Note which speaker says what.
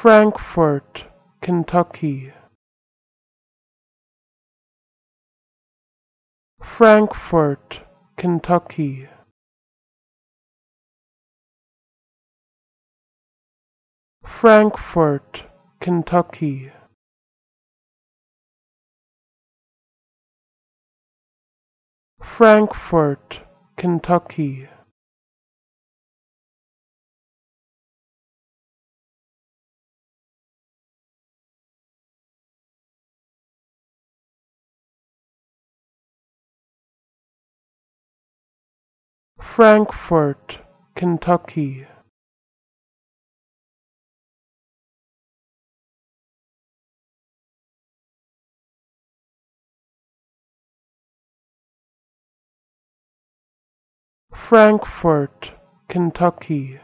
Speaker 1: Frankfort, Kentucky. Frankfort, Kentucky. Frankfort, Kentucky. Frankfort, Kentucky. Frankfort, Kentucky. Frankfort, Kentucky.